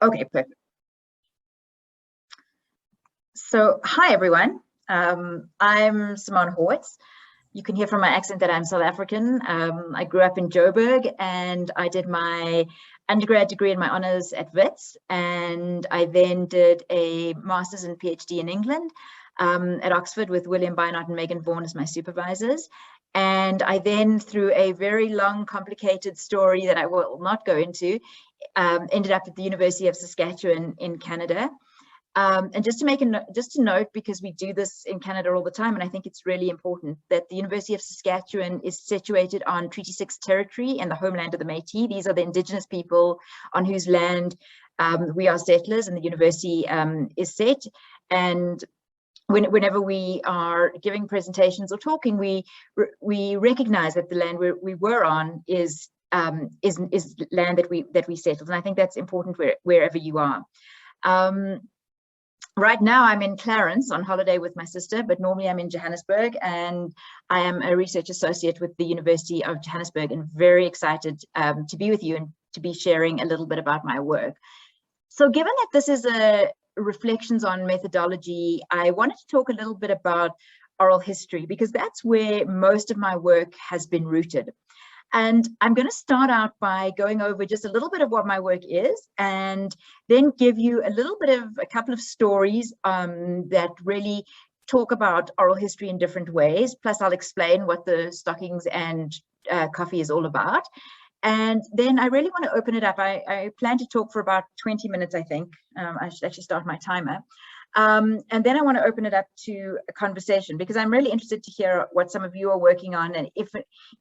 Okay, perfect. So, hi everyone. I'm Simonne Horwitz. You can hear from my accent that I'm South African. I grew up in Joburg and I did my undergrad degree and my honors at Wits. And I then did a master's and PhD in England at Oxford with William Bynott and Megan Vaughan as my supervisors. And I then, through a very long, complicated story that I will not go into, ended up at the University of Saskatchewan in Canada. And just to note, because we do this in Canada all the time, and I think it's really important, that the University of Saskatchewan is situated on Treaty 6 territory and the homeland of the Métis. These are the Indigenous people on whose land we are settlers, and the university is set. And whenever we are giving presentations or talking, we recognize that the land we were on is land that we settled, and I think that's important wherever you are. Right now, I'm in Clarence on holiday with my sister, but normally I'm in Johannesburg, and I am a research associate with the University of Johannesburg, and very excited to be with you and to be sharing a little bit about my work. So given that this is a reflections on methodology, I wanted to talk a little bit about oral history, because that's where most of my work has been rooted. And I'm going to start out by going over just a little bit of what my work is, and then give you a couple of stories that really talk about oral history in different ways. Plus, I'll explain what the stockings and coffee is all about. And then I really want to open it up. I plan to talk for about 20 minutes, I think. I should actually start my timer. And then I want to open it up to a conversation, because I'm really interested to hear what some of you are working on, and if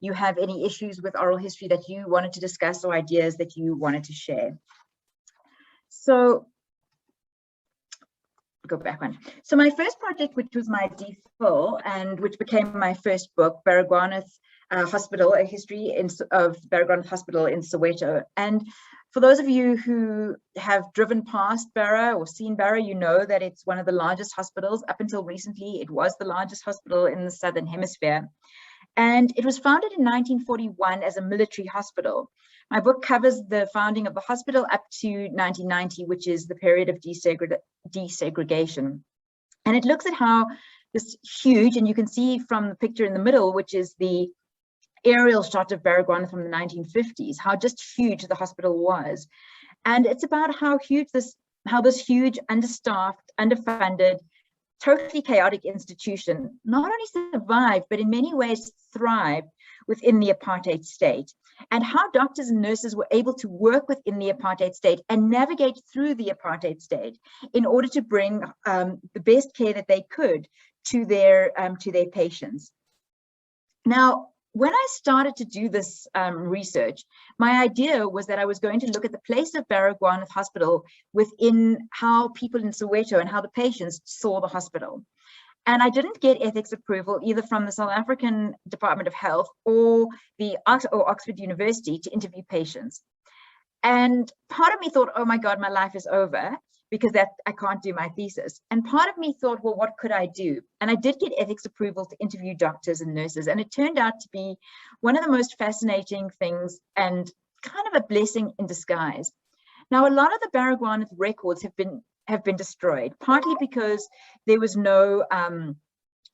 you have any issues with oral history that you wanted to discuss or ideas that you wanted to share. So go back one. So my first project, which was my DPhil and which became my first book, Baragwanath Hospital, a history of Baragwanath Hospital in Soweto. And for those of you who have driven past Bara or seen Bara, you know that it's one of the largest hospitals. Up until recently, it was the largest hospital in the Southern Hemisphere. And it was founded in 1941 as a military hospital. My book covers the founding of the hospital up to 1990, which is the period of desegregation. And it looks at how this huge, and you can see from the picture in the middle, which is the aerial shot of Baragwanath from the 1950s, how just huge the hospital was. And it's about how this huge, understaffed, underfunded, totally chaotic institution not only survived, but in many ways thrived within the apartheid state, and how doctors and nurses were able to work within the apartheid state and navigate through the apartheid state in order to bring the best care that they could to their patients. Now, when I started to do this research, my idea was that I was going to look at the place of Baragwanath Hospital within how people in Soweto and how the patients saw the hospital. And I didn't get ethics approval either from the South African Department of Health or Oxford University to interview patients. And part of me thought, oh my God, my life is over, because I can't do my thesis. And part of me thought, well, what could I do? And I did get ethics approval to interview doctors and nurses. And it turned out to be one of the most fascinating things and kind of a blessing in disguise. Now, a lot of the Baragwanath records have been destroyed, partly because there was no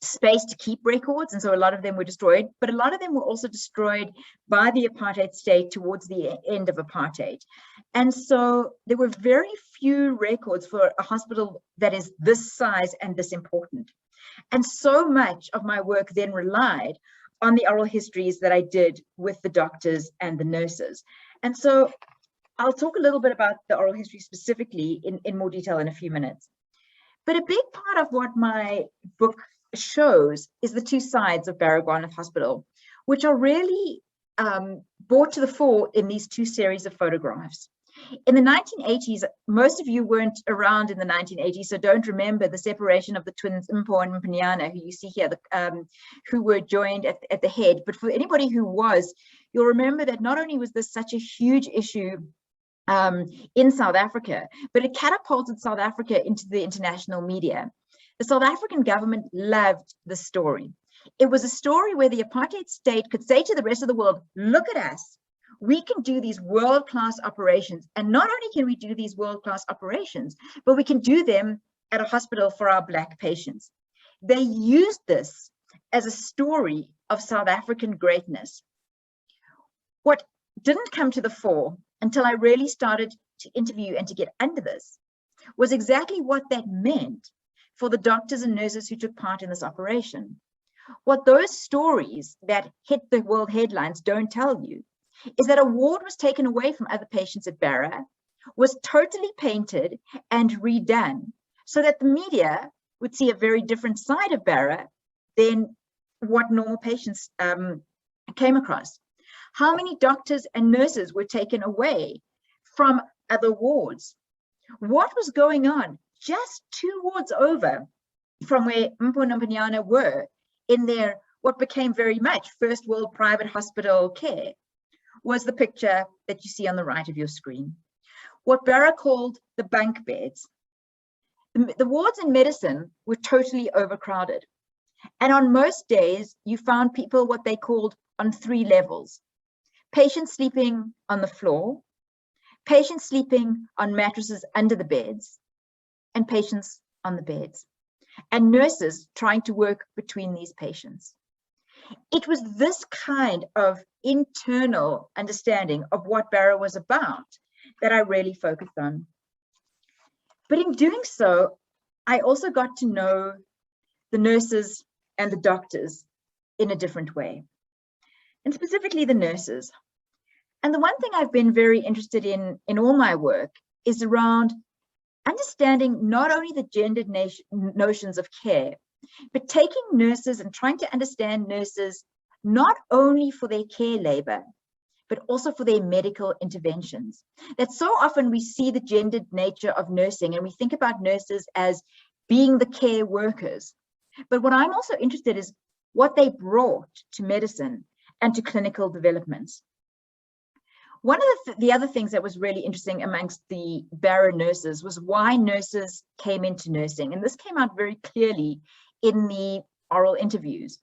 space to keep records, and so a lot of them were destroyed, but a lot of them were also destroyed by the apartheid state towards the end of apartheid. And so there were very few records for a hospital that is this size and this important. And so much of my work then relied on the oral histories that I did with the doctors and the nurses. And so I'll talk a little bit about the oral history specifically in more detail in a few minutes. But a big part of what my book shows is the two sides of Baragwanath Hospital, which are really brought to the fore in these two series of photographs. In the 1980s, most of you weren't around in the 1980s, so don't remember the separation of the twins Mpo and Mpinyana, who you see here, who were joined at the head. But for anybody who was, you'll remember that not only was this such a huge issue in South Africa, but it catapulted South Africa into the international media. The South African government loved the story. It was a story where the apartheid state could say to the rest of the world, look at us. we can do these world-class operations. And not only can we do these world-class operations, but we can do them at a hospital for our Black patients. They used this as a story of South African greatness. What didn't come to the fore until I really started to interview and to get under this was exactly what that meant for the doctors and nurses who took part in this operation. What those stories that hit the world headlines don't tell you is that a ward was taken away from other patients at Bara, was totally painted and redone so that the media would see a very different side of Bara than what normal patients came across. How many doctors and nurses were taken away from other wards? What was going on just 2 wards over from where Mpo and Mpinyana were in their what became very much first world private hospital care was the picture that you see on the right of your screen. What Bara called the bunk beds. The wards in medicine were totally overcrowded. And on most days, you found people what they called on 3 levels. Patients sleeping on the floor, patients sleeping on mattresses under the beds, and patients on the beds, and nurses trying to work between these patients. It was this kind of internal understanding of what Bara was about that I really focused on. But in doing so, I also got to know the nurses and the doctors in a different way, and specifically the nurses. And the one thing I've been very interested in all my work is around understanding not only the gendered notions of care, but taking nurses and trying to understand nurses not only for their care labor, but also for their medical interventions. That so often we see the gendered nature of nursing and we think about nurses as being the care workers. But what I'm also interested in is what they brought to medicine and to clinical developments. One of the other things that was really interesting amongst the Bara nurses was why nurses came into nursing. And this came out very clearly in the oral interviews.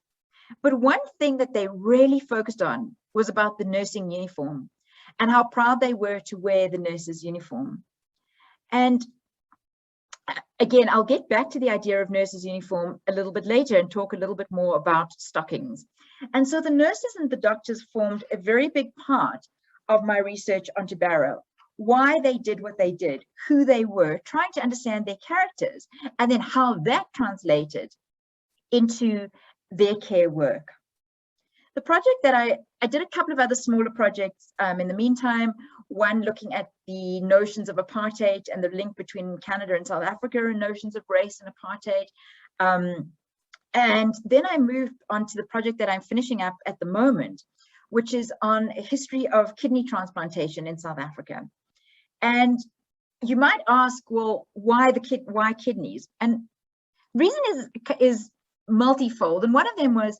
But one thing that they really focused on was about the nursing uniform and how proud they were to wear the nurse's uniform. And again, I'll get back to the idea of nurse's uniform a little bit later and talk a little bit more about stockings. And so the nurses and the doctors formed a very big part of my research onto Bara, why they did what they did, who they were, trying to understand their characters, and then how that translated into their care work. The project that I did a couple of other smaller projects in the meantime, one looking at the notions of apartheid and the link between Canada and South Africa and notions of race and apartheid. And then I moved on to the project that I'm finishing up at the moment, which is on a history of kidney transplantation in South Africa. And you might ask, well, why kidneys? And reason is multifold. And one of them was,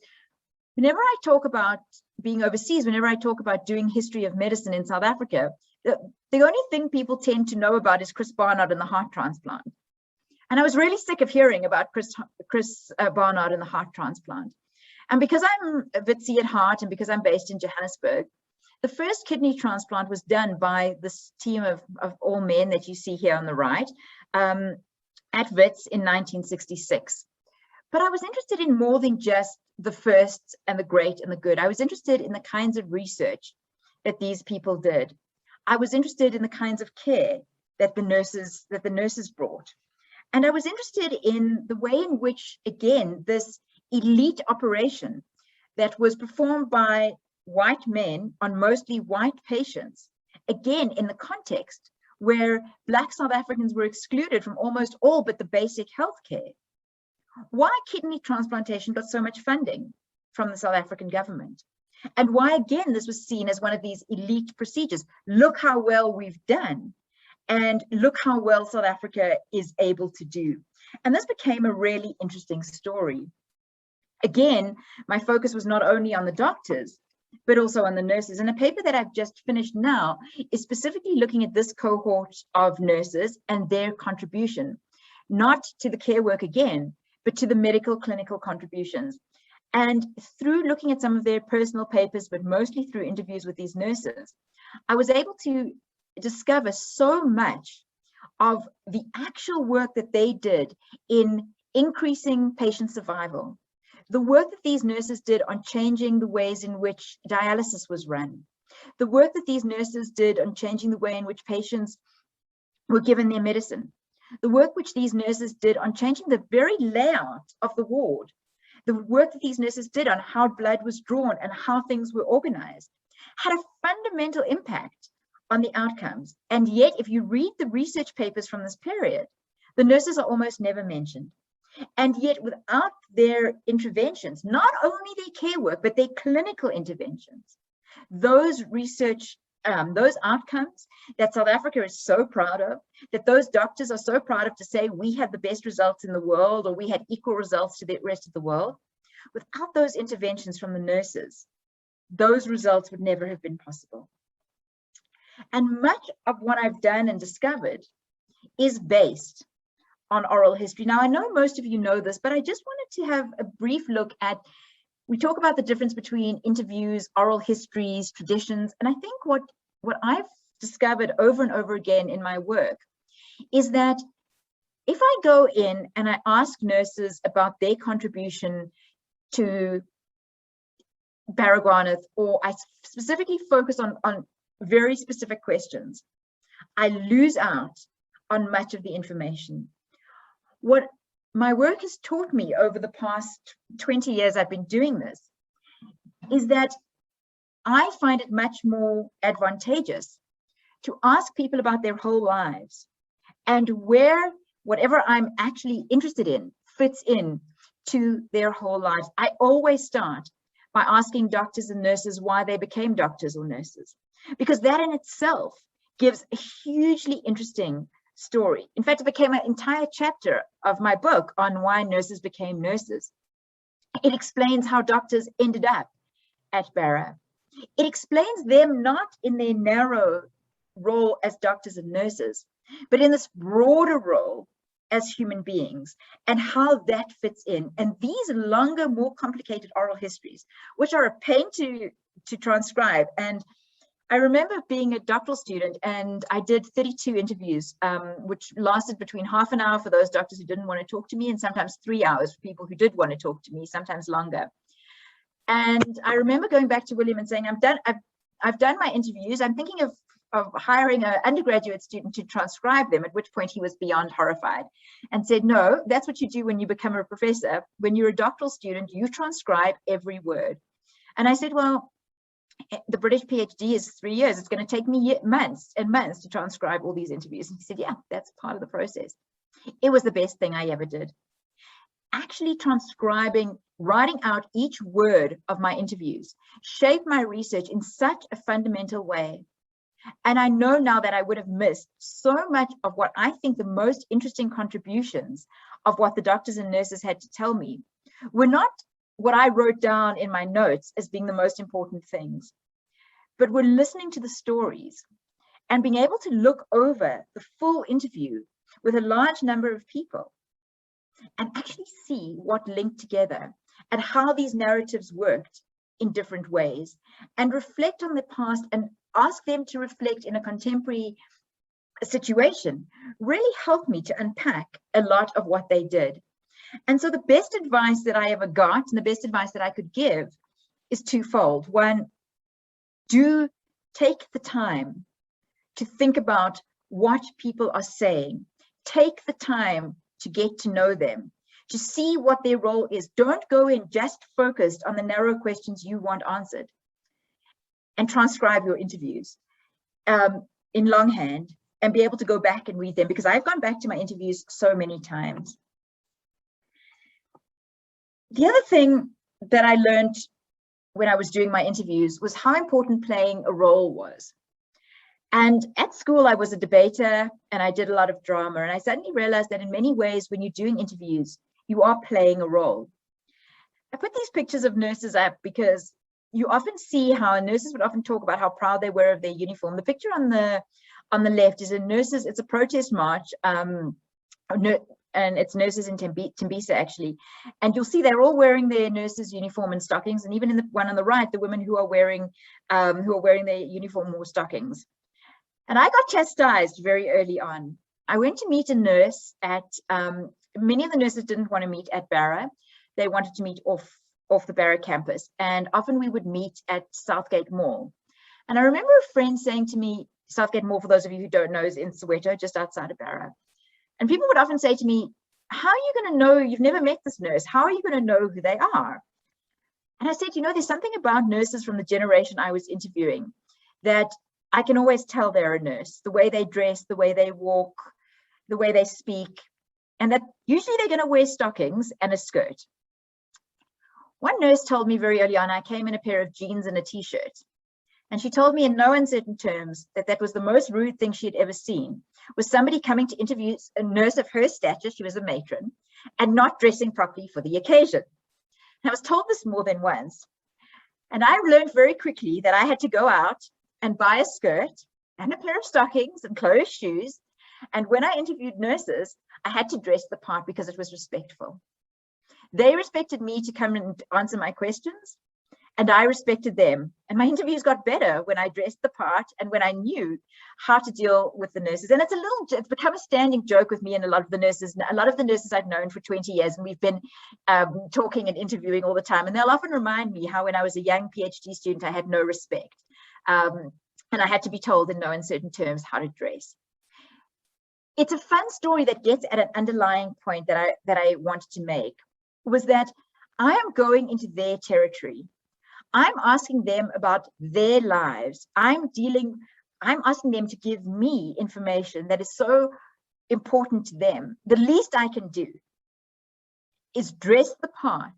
whenever I talk about being overseas, whenever I talk about doing history of medicine in South Africa, the only thing people tend to know about is Chris Barnard and the heart transplant. And I was really sick of hearing about Chris Barnard and the heart transplant. And because I'm a Witzy at heart and because I'm based in Johannesburg, the first kidney transplant was done by this team of all men that you see here on the right at Wits in 1966. But I was interested in more than just the first and the great and the good. I was interested in the kinds of research that these people did. I was interested in the kinds of care that the nurses brought. And I was interested in the way in which, again, this elite operation that was performed by white men on mostly white patients, again, in the context where Black South Africans were excluded from almost all but the basic health care. Why kidney transplantation got so much funding from the South African government, and why, again, this was seen as one of these elite procedures. Look how well we've done, and look how well South Africa is able to do. And this became a really interesting story. Again, my focus was not only on the doctors, but also on the nurses. And a paper that I've just finished now is specifically looking at this cohort of nurses and their contribution, not to the care work again, but to the medical clinical contributions. And through looking at some of their personal papers, but mostly through interviews with these nurses, I was able to discover so much of the actual work that they did in increasing patient survival, the work that these nurses did on changing the ways in which dialysis was run, the work that these nurses did on changing the way in which patients were given their medicine, the work which these nurses did on changing the very layout of the ward, the work that these nurses did on how blood was drawn and how things were organized, had a fundamental impact on the outcomes. And yet, if you read the research papers from this period, the nurses are almost never mentioned. And yet, without their interventions, not only their care work, but their clinical interventions, those research, those outcomes that South Africa is so proud of, that those doctors are so proud of to say we had the best results in the world, or we had equal results to the rest of the world, without those interventions from the nurses, those results would never have been possible. And much of what I've done and discovered is based on oral history. Now, I know most of you know this, but I just wanted to have a brief look at, we talk about the difference between interviews, oral histories, traditions, and I think what I've discovered over and over again in my work is that if I go in and I ask nurses about their contribution to Baragwanath, or I specifically focus on very specific questions, I lose out on much of the information. What my work has taught me over the past 20 years I've been doing this is that I find it much more advantageous to ask people about their whole lives and where whatever I'm actually interested in fits in to their whole lives. I always start by asking doctors and nurses why they became doctors or nurses, because that in itself gives a hugely interesting story. In fact, it became an entire chapter of my book on why nurses became nurses. It explains how doctors ended up at Bara. It explains them not in their narrow role as doctors and nurses, but in this broader role as human beings and how that fits in. And these longer, more complicated oral histories, which are a pain to transcribe. And I remember being a doctoral student and I did 32 interviews, which lasted between half an hour for those doctors who didn't want to talk to me and sometimes 3 hours for people who did want to talk to me, sometimes longer. And I remember going back to William and saying, I've done my interviews. I'm thinking of hiring an undergraduate student to transcribe them, at which point he was beyond horrified and said, no, that's what you do when you become a professor. When you're a doctoral student, you transcribe every word. And I said, well, the British PhD is 3 years. It's going to take me months and months to transcribe all these interviews. And he said, yeah, that's part of the process. It was the best thing I ever did. Actually transcribing, writing out each word of my interviews shaped my research in such a fundamental way. And I know now that I would have missed so much of what I think the most interesting contributions of what the doctors and nurses had to tell me were not what I wrote down in my notes as being the most important things, but were listening to the stories and being able to look over the full interview with a large number of people and actually see what linked together and how these narratives worked in different ways, and reflect on the past and ask them to reflect in a contemporary situation really helped me to unpack a lot of what they did. And so the best advice that I ever got and the best advice that I could give is twofold. One, do take the time to think about what people are saying. Take the time to get to know them, to see what their role is. Don't go in just focused on the narrow questions you want answered, and transcribe your interviews in longhand and be able to go back and read them, because I've gone back to my interviews so many times. The other thing that I learned when I was doing my interviews was how important playing a role was. And at school, I was a debater and I did a lot of drama. And I suddenly realized that in many ways, when you're doing interviews, you are playing a role. I put these pictures of nurses up because you often see how nurses would often talk about how proud they were of their uniform. The picture on the left is a nurses, it's a protest march and it's nurses in Tembisa actually, and you'll see they're all wearing their nurses uniform and stockings, and even in the one on the right, the women who are wearing their uniform or stockings. And I got chastised very early on. I went to meet a nurse at many of the nurses didn't want to meet at Barra. They wanted to meet off the Barra campus, and often we would meet at Southgate Mall. And I remember a friend saying to me, Southgate Mall, for those of you who don't know, is in Soweto, just outside of Barra. And people would often say to me, how are you going to know? You've never met this nurse. How are you going to know who they are? And I said, you know, there's something about nurses from the generation I was interviewing that I can always tell they're a nurse, the way they dress, the way they walk, the way they speak, and that usually they're going to wear stockings and a skirt. One nurse told me very early on, I came in a pair of jeans and a t-shirt. And she told me in no uncertain terms that that was the most rude thing she had ever seen, was somebody coming to interview a nurse of her stature, she was a matron, and not dressing properly for the occasion. And I was told this more than once. And I learned very quickly that I had to go out and buy a skirt and a pair of stockings and closed shoes. And when I interviewed nurses, I had to dress the part because it was respectful. They respected me to come and answer my questions, and I respected them. And my interviews got better when I dressed the part and when I knew how to deal with the nurses. And it's become a standing joke with me and a lot of the nurses I've known for 20 years, and we've been talking and interviewing all the time. And they'll often remind me how when I was a young PhD student, I had no respect. And I had to be told in no uncertain terms how to dress. It's a fun story that gets at an underlying point that I wanted to make, was that I am going into their territory. I'm asking them about their lives. I'm asking them to give me information that is so important to them. The least I can do is dress the part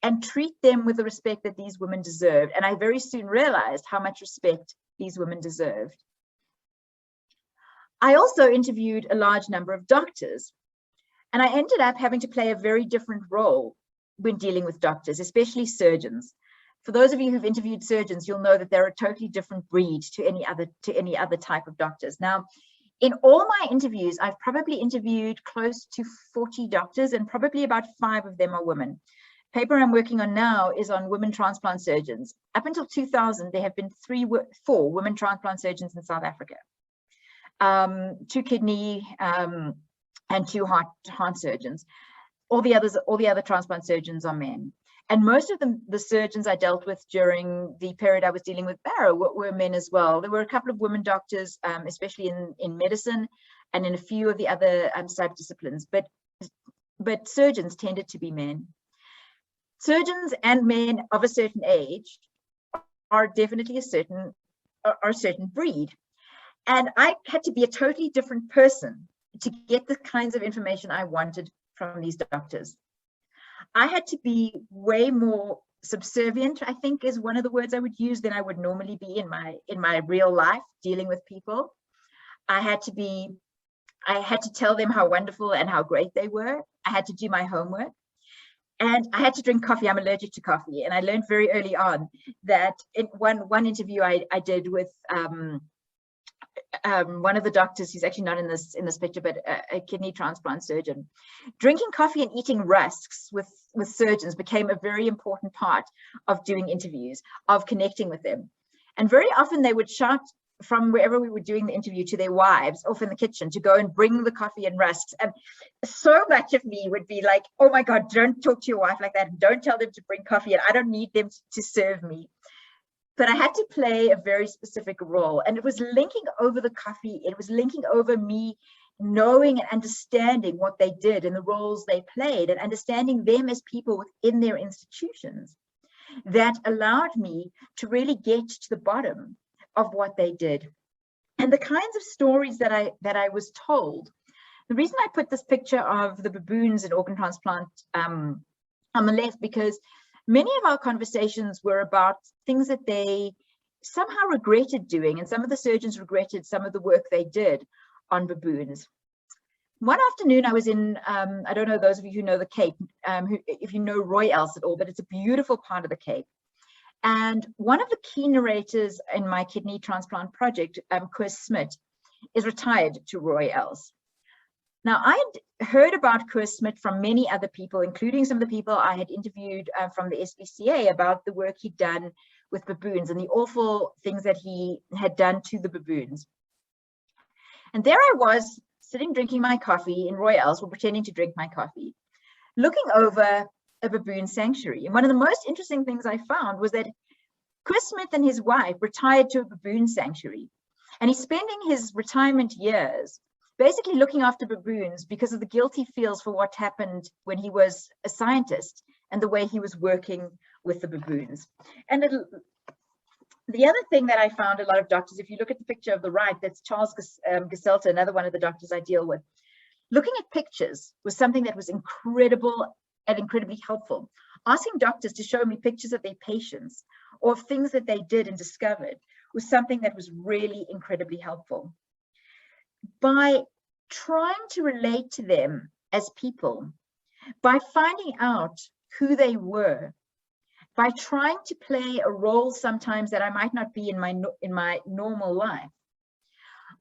and treat them with the respect that these women deserved. And I very soon realized how much respect these women deserved. I also interviewed a large number of doctors, and I ended up having to play a very different role when dealing with doctors, especially surgeons. For those of you who've interviewed surgeons, you'll know that they're a totally different breed to any other type of doctors. Now, in all my interviews, I've probably interviewed close to 40 doctors, and probably about 5 of them are women. Paper I'm working on now is on women transplant surgeons. Up until 2000, there have been 4 women transplant surgeons in South Africa. 2 kidney and 2 heart surgeons. All the other transplant surgeons are men. And most of the surgeons I dealt with during the period I was dealing with Barra were men as well. There were a couple of women doctors, especially in medicine and in a few of the other subdisciplines, but surgeons tended to be men. Surgeons and men of a certain age are definitely a certain breed. And I had to be a totally different person to get the kinds of information I wanted from these doctors. I had to be way more subservient, I think is one of the words I would use, than I would normally be in my real life dealing with people. I had to tell them how wonderful and how great they were. I had to do my homework. And I had to drink coffee. I'm allergic to coffee. And I learned very early on that in one interview I did with one of the doctors, who's actually not in this picture, but a kidney transplant surgeon, drinking coffee and eating rusks with surgeons became a very important part of doing interviews, of connecting with them. And very often they would shout from wherever we were doing the interview to their wives off in the kitchen to go and bring the coffee and rusks. And so much of me would be like, oh my God, don't talk to your wife like that. Don't tell them to bring coffee, and I don't need them to serve me. But I had to play a very specific role, and it was linking over the coffee. It was linking over me knowing and understanding what they did and the roles they played, and understanding them as people within their institutions, that allowed me to really get to the bottom of what they did and the kinds of stories that I was told. The reason I put this picture of the baboons in organ transplant on the left, because many of our conversations were about things that they somehow regretted doing, and some of the surgeons regretted some of the work they did on baboons. One afternoon I was in, I don't know those of you who know the Cape, if you know Royals at all, but it's a beautiful part of the Cape. And one of the key narrators in my kidney transplant project, Chris Smith, is retired to Royals. Now, I had heard about Chris Smith from many other people, including some of the people I had interviewed from the SPCA about the work he'd done with baboons and the awful things that he had done to the baboons. And there I was, sitting drinking my coffee in Royals, or pretending to drink my coffee, looking over a baboon sanctuary. And one of the most interesting things I found was that Chris Smith and his wife retired to a baboon sanctuary. And he's spending his retirement years basically looking after baboons because of the guilt he feels for what happened when he was a scientist and the way he was working with the baboons. And the other thing that I found a lot of doctors, if you look at the picture of the right, that's Charles Gaselta, another one of the doctors I deal with. Looking at pictures was something that was incredible and incredibly helpful. Asking doctors to show me pictures of their patients or things that they did and discovered was something that was really incredibly helpful. By trying to relate to them as people, by finding out who they were, by trying to play a role sometimes that I might not be in my normal life,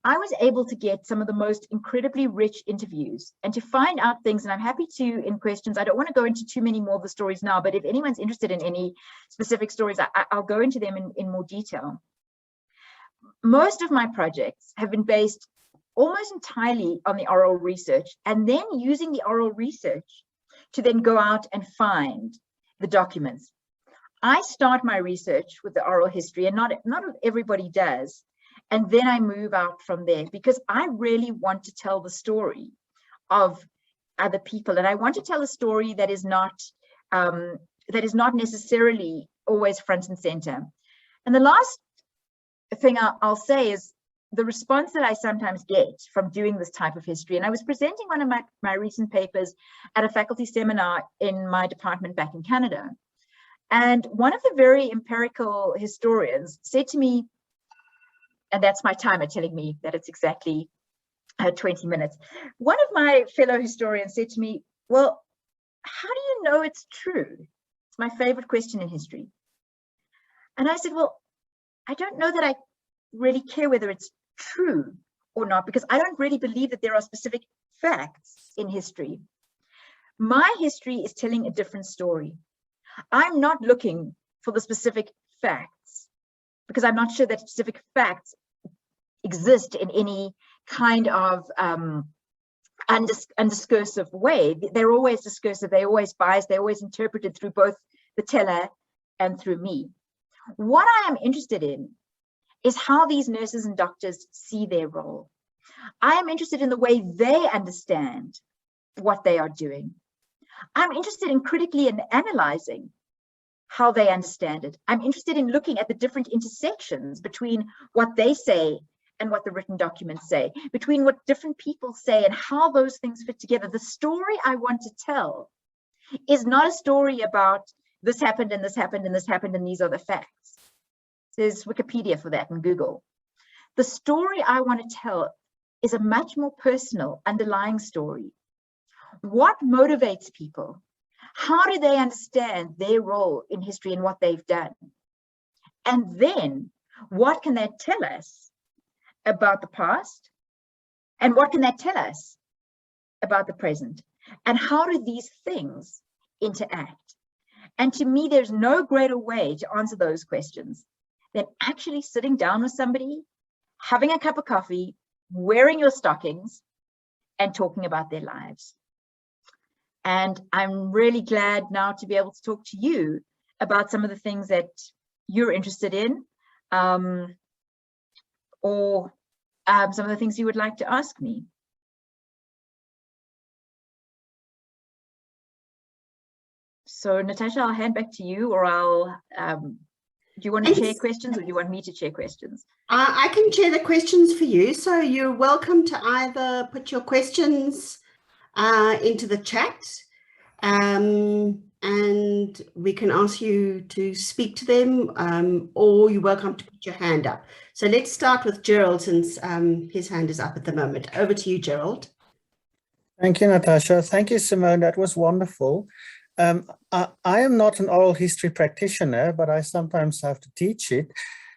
I was able to get some of the most incredibly rich interviews and to find out things. And I'm happy to, in questions, I don't want to go into too many more of the stories now, but if anyone's interested in any specific stories, I'll go into them in more detail. Most of my projects have been based almost entirely on the oral research, and then using the oral research to then go out and find the documents. I start my research with the oral history, and not everybody does. And then I move out from there because I really want to tell the story of other people. And I want to tell a story that is not necessarily always front and center. And the last thing I'll say is the response that I sometimes get from doing this type of history. And I was presenting one of my recent papers at a faculty seminar in my department back in Canada. And one of the very empirical historians said to me, and that's my timer telling me that it's exactly 20 minutes. One of my fellow historians said to me, well, how do you know it's true? It's my favorite question in history. And I said, well, I don't know that I really care whether it's true or not, because I don't really believe that there are specific facts in history. My history is telling a different story. I'm not looking for the specific facts because I'm not sure that specific facts exist in any kind of undiscursive way. They're always discursive, they're always biased, they're always interpreted through both the teller and through me. What I am interested in is how these nurses and doctors see their role. I am interested in the way they understand what they are doing. I'm interested in critically analyzing how they understand it. I'm interested in looking at the different intersections between what they say and what the written documents say, between what different people say and how those things fit together. The story I want to tell is not a story about this happened and this happened and this happened and these are the facts. There's Wikipedia for that and Google. The story I want to tell is a much more personal underlying story. What motivates people? How do they understand their role in history and what they've done? And then what can that tell us about the past? And what can that tell us about the present? And how do these things interact? And to me, there's no greater way to answer those questions than actually sitting down with somebody, having a cup of coffee, wearing your stockings, and talking about their lives. And I'm really glad now to be able to talk to you about some of the things that you're interested in, or some of the things you would like to ask me. So Natasha, I'll hand back to you, or I'll, do you want to chair questions, or do you want me to chair questions? I can chair the questions for you. So you're welcome to either put your questions into the chat, and we can ask you to speak to them, or you're welcome to put your hand up. So let's start with Gerald, since his hand is up at the moment. Over to you, Gerald. Thank you, Natasha. Thank you, Simonne. That was wonderful. I am not an oral history practitioner, but I sometimes have to teach it.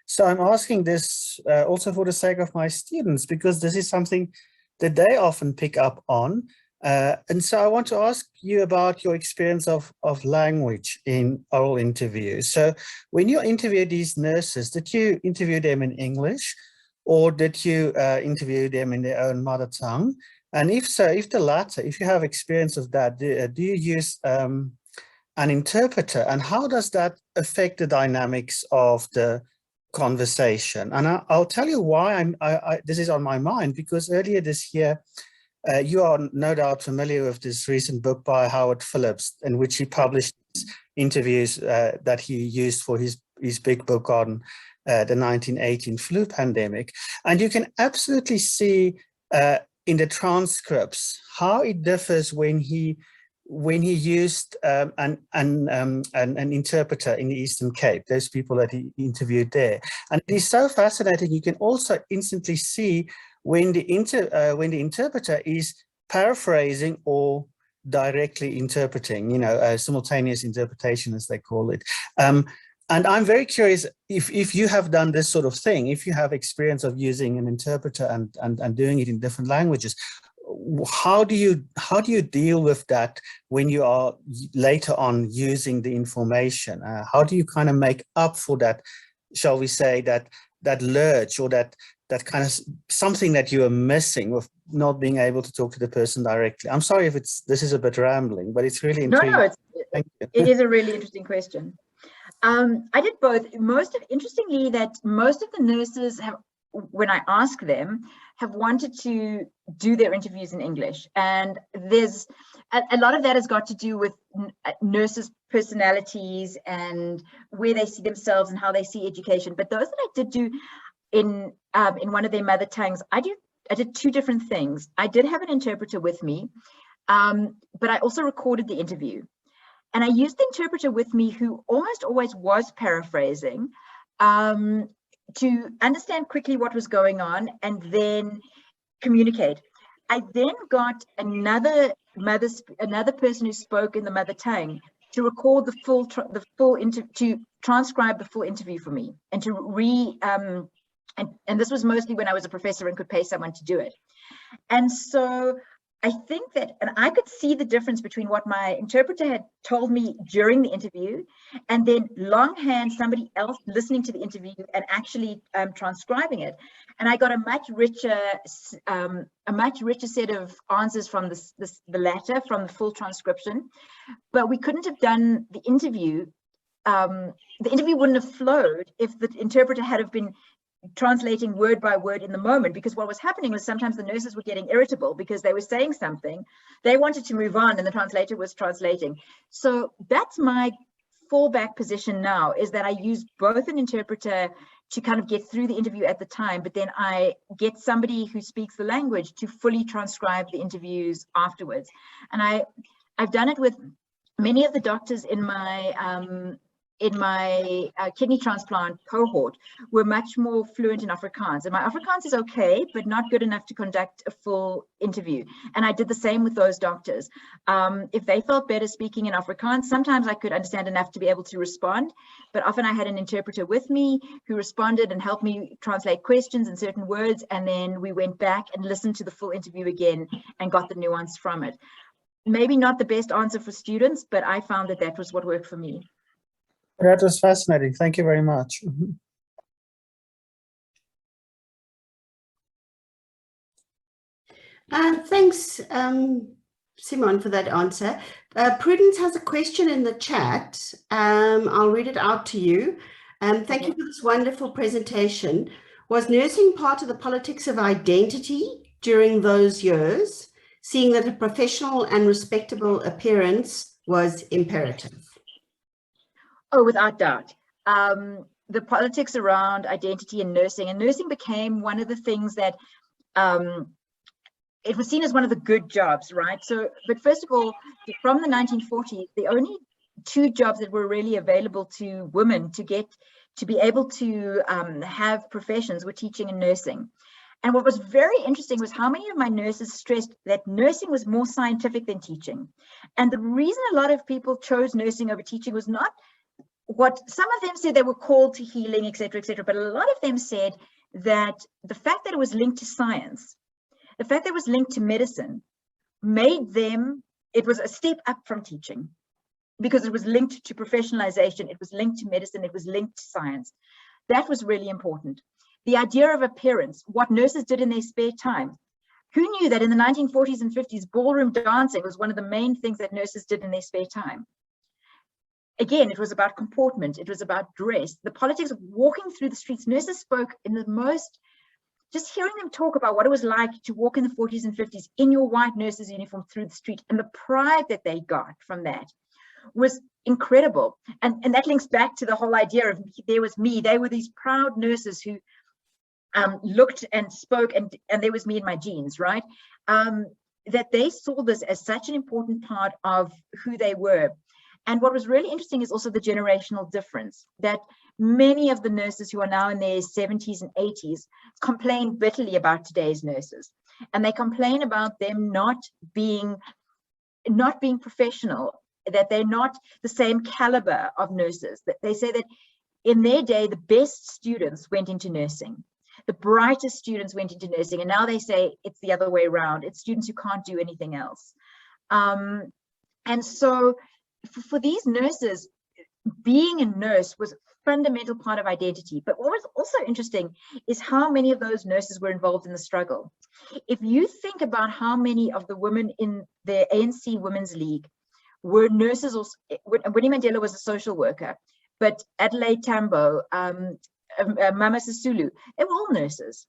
So I'm asking this also for the sake of my students, because this is something that they often pick up on. And so I want to ask you about your experience of language in oral interviews. So when you interview these nurses, did you interview them in English, or did you interview them in their own mother tongue? And if so, if the latter, if you have experience of that, do you use an interpreter, and how does that affect the dynamics of the conversation? And I'll tell you why this is on my mind, because earlier this year, you are no doubt familiar with this recent book by Howard Phillips, in which he published interviews that he used for his big book on the 1918 flu pandemic. And you can absolutely see in the transcripts how it differs when he used an interpreter in the Eastern Cape, those people that he interviewed there. And it is so fascinating. You can also instantly see when the interpreter is paraphrasing or directly interpreting, simultaneous interpretation, as they call it. And I'm very curious if you have done this sort of thing, if you have experience of using an interpreter and doing it in different languages. How do you deal with that when you are later on using the information? How do you kind of make up for that, shall we say, that lurch, or that kind of something that you are missing with not being able to talk to the person directly? I'm sorry if this is a bit rambling, but it's really intriguing. No, it is a really interesting question. I did both. Interestingly, that most of the nurses have, when I ask them, have wanted to do their interviews in English. And there's a lot of that has got to do with nurses' personalities and where they see themselves and how they see education. But those that I did do in one of their mother tongues, I did two different things. I did have an interpreter with me, but I also recorded the interview. And I used the interpreter with me, who almost always was paraphrasing, to understand quickly what was going on and then communicate. I then got another person who spoke in the mother tongue to record to transcribe the full interview for me, and to and this was mostly when I was a professor and could pay someone to do it. And so I think that, and I could see the difference between what my interpreter had told me during the interview, and then longhand somebody else listening to the interview and actually transcribing it. And I got a much richer set of answers from the latter, from the full transcription. But we couldn't have done the interview. The interview wouldn't have flowed if the interpreter had have been translating word by word in the moment, because what was happening was sometimes the nurses were getting irritable because they were saying something, they wanted to move on, and the translator was translating. So that's my fallback position now, is that I use both an interpreter to kind of get through the interview at the time, but then I get somebody who speaks the language to fully transcribe the interviews afterwards. And I've done it with many of the doctors in my kidney transplant cohort were much more fluent in Afrikaans, and my Afrikaans is okay, but not good enough to conduct a full interview. And I did the same with those doctors. If they felt better speaking in Afrikaans, sometimes I could understand enough to be able to respond, but often I had an interpreter with me who responded and helped me translate questions and certain words, and then we went back and listened to the full interview again and got the nuance from it. Maybe not the best answer for students, but I found that that was what worked for me. That was fascinating. Thank you very much. Thanks, Simonne, for that answer. Prudence has a question in the chat. I'll read it out to you. Thank you for this wonderful presentation. Was nursing part of the politics of identity during those years, seeing that a professional and respectable appearance was imperative? Oh, without doubt. The politics around identity and nursing became one of the things that it was seen as one of the good jobs, right? So, but first of all, from the 1940s, the only two jobs that were really available to women to be able to have professions were teaching and nursing. And what was very interesting was how many of my nurses stressed that nursing was more scientific than teaching. And the reason a lot of people chose nursing over teaching was not what some of them said they were called to healing, etc., but a lot of them said that the fact that it was linked to science, the fact that it was linked to medicine made them, it was a step up from teaching, because it was linked to professionalization, it was linked to medicine, it was linked to science. That was really important. The idea of appearance, what nurses did in their spare time. Who knew that in the 1940s and 50s, ballroom dancing was one of the main things that nurses did in their spare time? Again, it was about comportment, it was about dress, the politics of walking through the streets. Nurses spoke in the most, just hearing them talk about what it was like to walk in the 40s and 50s in your white nurse's uniform through the street, and the pride that they got from that was incredible. And that links back to the whole idea of there was me. They were these proud nurses who looked and spoke, and there was me in my jeans, right? That they saw this as such an important part of who they were. And what was really interesting is also the generational difference, that many of the nurses who are now in their 70s and 80s complain bitterly about today's nurses. And they complain about them not being professional, that they're not the same caliber of nurses. That they say that in their day, the best students went into nursing. The brightest students went into nursing, and now they say it's the other way around. It's students who can't do anything else. And so for these nurses, being a nurse was a fundamental part of identity. But what was also interesting is how many of those nurses were involved in the struggle. If you think about how many of the women in the ANC Women's League were nurses, or Winnie Mandela was a social worker, but Adelaide Tambo, Mama Sisulu, they were all nurses.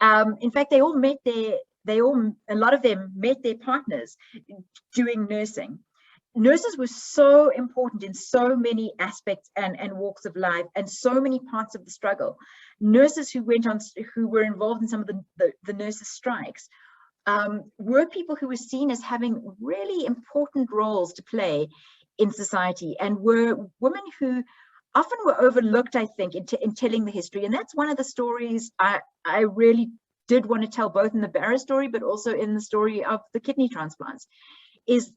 In fact, a lot of them met their partners doing nursing. Nurses were so important in so many aspects and walks of life, and so many parts of the struggle. Nurses who were involved in some of the nurses' strikes were people who were seen as having really important roles to play in society, and were women who often were overlooked, I think, in telling the history. And that's one of the stories I really did want to tell, both in the Barra story, but also in the story of the kidney transplants, is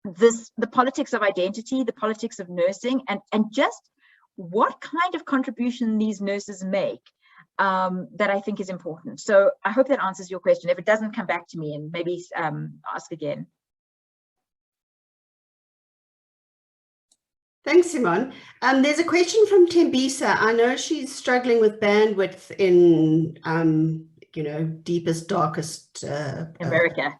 the politics of identity, the politics of nursing, and just what kind of contribution these nurses make, that I think is important. So I hope that answers your question. If it doesn't, come back to me and maybe ask again. Thanks, Simonne. There's a question from Tembisa. I know she's struggling with bandwidth in, deepest, darkest America.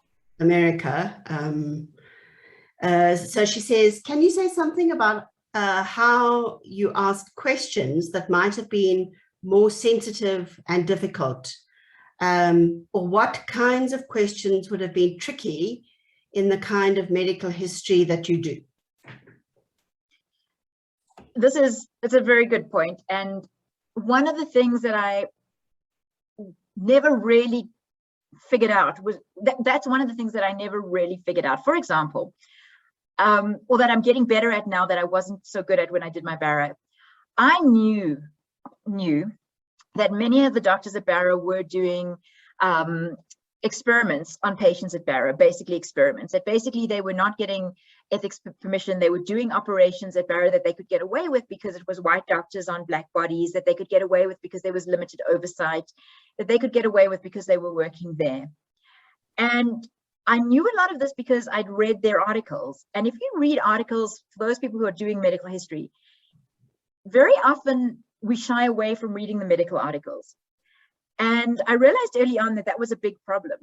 So she says, can you say something about how you asked questions that might have been more sensitive and difficult? Or what kinds of questions would have been tricky in the kind of medical history that you do? It's a very good point. And one of the things that I never really figured out was that's one of the things that I never really figured out. For example, or that I'm getting better at now that I wasn't so good at when I did my Barra. I knew that many of the doctors at Barra were doing experiments on patients at Barra, basically experiments, that basically they were not getting ethics permission. They were doing operations at Barra that they could get away with because it was white doctors on black bodies, that they could get away with because there was limited oversight, that they could get away with because they were working there. And I knew a lot of this because I'd read their articles. And if you read articles, for those people who are doing medical history, very often we shy away from reading the medical articles. And I realized early on that that was a big problem,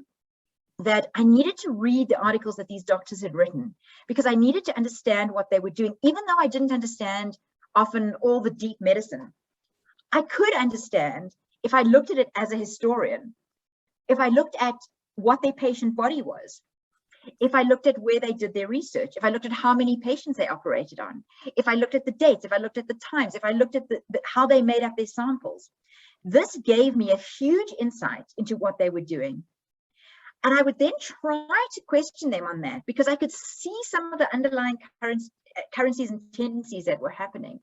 that I needed to read the articles that these doctors had written, because I needed to understand what they were doing. Even though I didn't understand often all the deep medicine, I could understand if I looked at it as a historian, if I looked at what their patient body was, if I looked at where they did their research, if I looked at how many patients they operated on, if I looked at the dates, if I looked at the times, if I looked at how they made up their samples. This gave me a huge insight into what they were doing. And I would then try to question them on that, because I could see some of the underlying currencies and tendencies that were happening.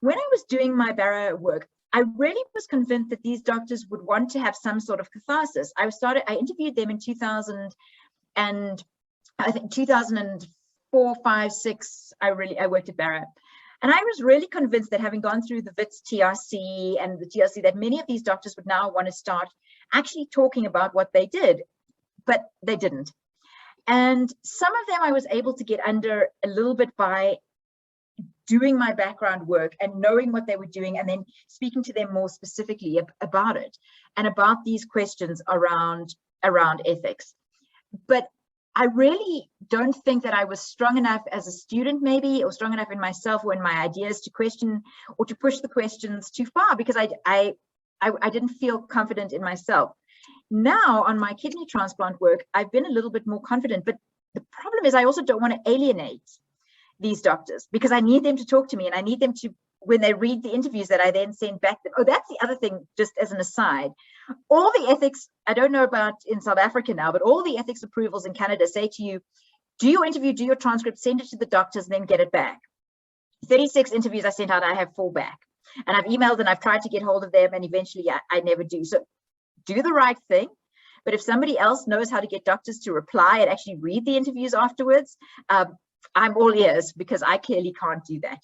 When I was doing my Barra work, I really was convinced that these doctors would want to have some sort of catharsis. I interviewed them in 2000 and I think 2004, 5, 6, I worked at Barra. And I was really convinced that, having gone through the WITS TRC and the TRC, that many of these doctors would now want to start actually talking about what they did but they didn't. And some of them I was able to get under a little bit by doing my background work and knowing what they were doing, and then speaking to them more specifically about it and about these questions around ethics. But I really don't think that I was strong enough as a student, maybe, or strong enough in myself or in my ideas to question or to push the questions too far, because I didn't feel confident in myself. Now on my kidney transplant work, I've been a little bit more confident, but the problem is I also don't want to alienate these doctors, because I need them to talk to me, and I need them to, when they read the interviews that I then send back. Oh, that's the other thing, just as an aside, all the ethics, I don't know about in South Africa now, but all the ethics approvals in Canada say to you, do your interview, do your transcript, send it to the doctors, and then get it back. 36 interviews I sent out, I have 4 back. And I've emailed and I've tried to get hold of them, and eventually I never do. So do the right thing. But if somebody else knows how to get doctors to reply and actually read the interviews afterwards, I'm all ears, because I clearly can't do that.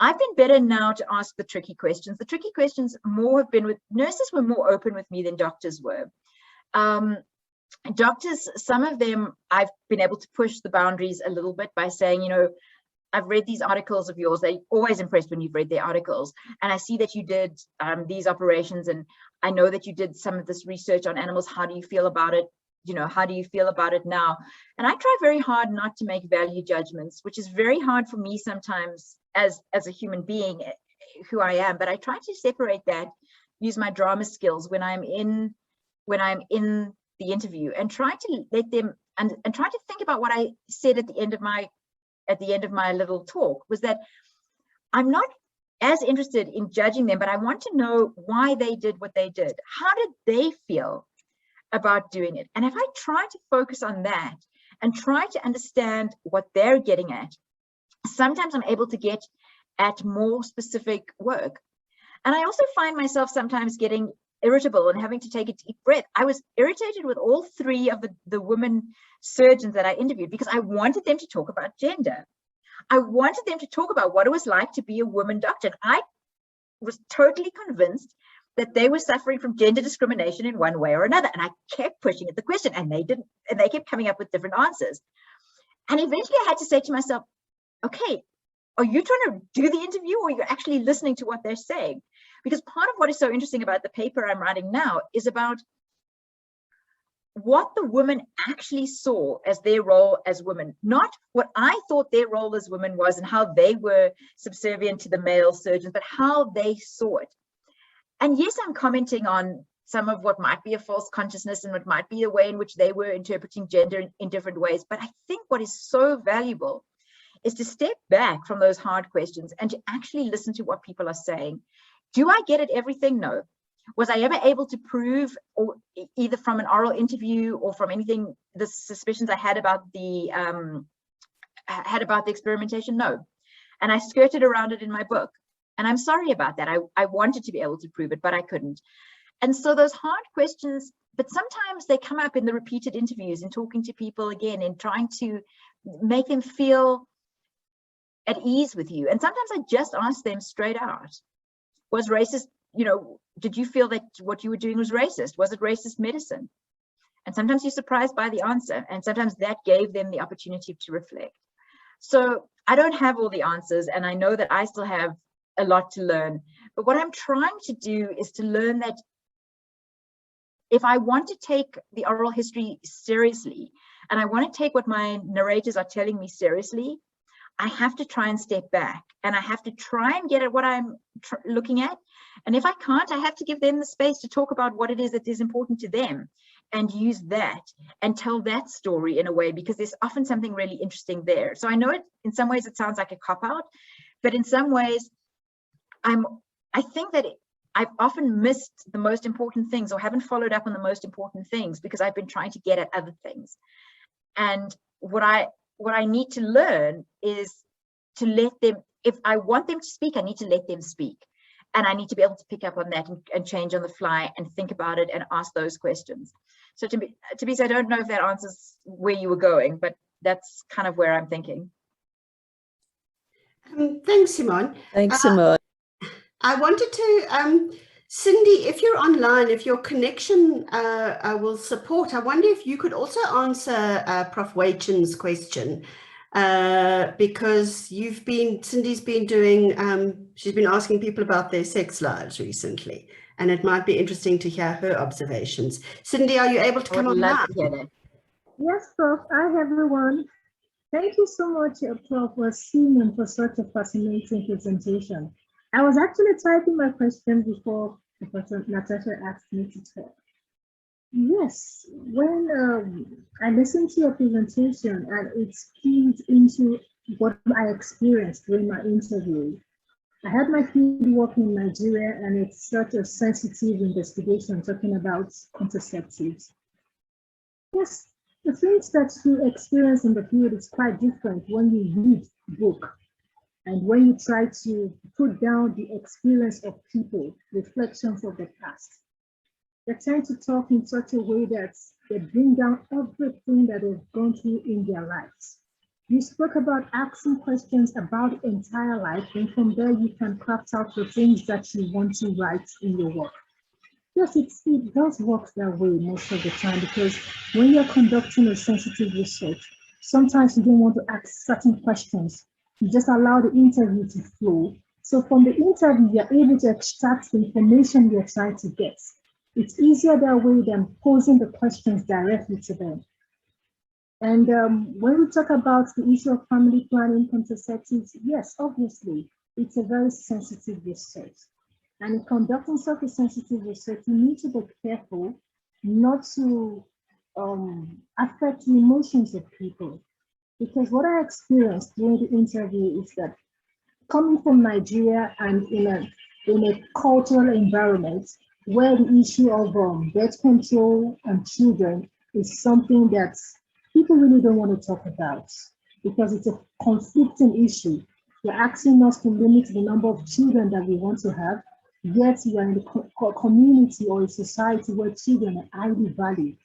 I've been better now to ask the tricky questions. The tricky questions more have been with nurses, were more open with me than doctors were. Doctors, some of them, I've been able to push the boundaries a little bit by saying, you know, I've read these articles of yours. They're always impressed when you've read their articles. And I see that you did these operations, and I know that you did some of this research on animals. How do you feel about it? You know, how do you feel about it now? And I try very hard not to make value judgments, which is very hard for me sometimes as a human being, who I am. But I try to separate that, use my drama skills when I'm in the interview, and try to let them and try to think about what I said at the end of my little talk, was that I'm not as interested in judging them, but I want to know why they did what they did. How did they feel about doing it? And if I try to focus on that and try to understand what they're getting at, sometimes I'm able to get at more specific work. And I also find myself sometimes getting irritable and having to take a deep breath. I was irritated with all 3 of the women surgeons that I interviewed, because I wanted them to talk about gender. I wanted them to talk about what it was like to be a woman doctor. And I was totally convinced that they were suffering from gender discrimination in one way or another. And I kept pushing at the question, and they didn't, and they kept coming up with different answers. And eventually I had to say to myself, okay, are you trying to do the interview, or you're actually listening to what they're saying? Because part of what is so interesting about the paper I'm writing now is about what the women actually saw as their role as women, not what I thought their role as women was and how they were subservient to the male surgeons, but how they saw it. And yes, I'm commenting on some of what might be a false consciousness and what might be a way in which they were interpreting gender in different ways. But I think what is so valuable is to step back from those hard questions and to actually listen to what people are saying. Do I get at everything? No. Was I ever able to prove, or either from an oral interview or from anything, the suspicions I had about the experimentation? No. And I skirted around it in my book. And I'm sorry about that. I wanted to be able to prove it, but I couldn't. And so those hard questions, but sometimes they come up in the repeated interviews and talking to people again and trying to make them feel at ease with you. And sometimes I just ask them straight out, was racist, you know, did you feel that what you were doing was racist? Was it racist medicine? And sometimes you're surprised by the answer. And sometimes that gave them the opportunity to reflect. So I don't have all the answers, and I know that I still have a lot to learn. But what I'm trying to do is to learn that if I want to take the oral history seriously, and I want to take what my narrators are telling me seriously, I have to try and step back, and I have to try and get at what I'm looking at. And if I can't, I have to give them the space to talk about what it is that is important to them and use that and tell that story in a way, because there's often something really interesting there. So I know it, in some ways it sounds like a cop-out, but in some ways I think that I've often missed the most important things, or haven't followed up on the most important things, because I've been trying to get at other things. And what I need to learn is to let them, if I want them to speak, I need to let them speak. And I need to be able to pick up on that and change on the fly and think about it and ask those questions. So to be, I don't know if that answers where you were going, but that's kind of where I'm thinking. Thanks, Simonne. Thanks, Simonne. I wanted to Cindy, if you're online, if your connection will support, I wonder if you could also answer Prof. Weichen's question, because Cindy's been doing, she's been asking people about their sex lives recently, and it might be interesting to hear her observations. Cindy, are you able to come online? Yes, Prof. Hi, everyone. Thank you so much, Prof. Simonne, for such a fascinating presentation. I was actually typing my question before Professor Natasha asked me to talk. Yes, when I listened to your presentation and it feeds into what I experienced during my interview. I had my field work in Nigeria, and it's such a sensitive investigation talking about contraceptives. Yes, the things that you experience in the field is quite different when you read the book. And when you try to put down the experience of people, reflections of the past, they tend to talk in such a way that they bring down everything that they've gone through in their lives. You spoke about asking questions about the entire life, and from there you can craft out the things that you want to write in your work. Yes, it does work that way most of the time, because when you're conducting a sensitive research, sometimes you don't want to ask certain questions. You just allow the interview to flow. So from the interview, you're able to extract the information you're trying to get. It's easier that way than posing the questions directly to them. And when we talk about the issue of family planning contraceptives, yes, obviously, it's a very sensitive research. And in conducting such a sensitive research, you need to be careful not to affect the emotions of people. Because what I experienced during the interview is that coming from Nigeria and in a cultural environment where the issue of birth control and children is something that people really don't want to talk about, because it's a conflicting issue. You're asking us to limit the number of children that we want to have, yet we are in a community or a society where children are highly valued.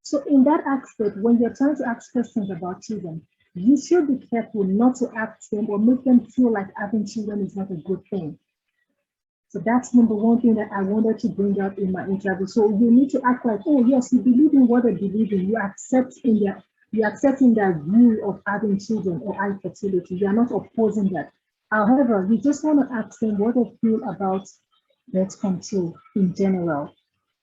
So in that aspect, when you're trying to ask questions about children, you should be careful not to ask them or make them feel like having children is not a good thing. So that's number one thing that I wanted to bring up in my interview. So you need to act like, oh yes, you believe in what they believe in. You're accepting their view of having children or high fertility. You are not opposing that. However, you just want to ask them what they feel about birth control in general.